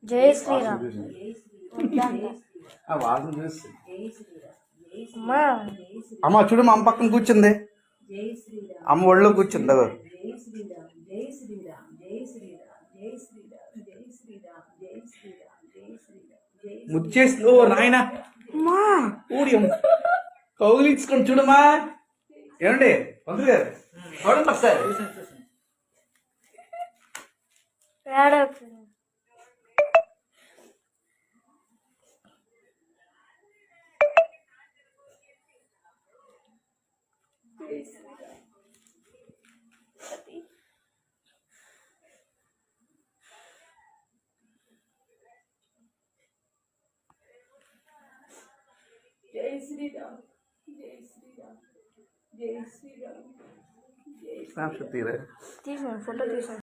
జై శ్రీరామ్. వాళ్ళని చూసి అమ్మా అమ్మ చూడు మా అమ్మ పక్కన కూర్చుంది. అమ్మ ఒళ్ళో కూర్చుంది. ముచ్చేసి ఓ నాయన ఊడి కౌగిలించుకొని చూడమ్మా. ఏమండి పంతులు గారు చూడండి ఒకసారి. జై శ్రీరామ్. జై శ్రీరామ్. జై శ్రీరామ్. తీరా తీసాను, ఫోటో తీసాను.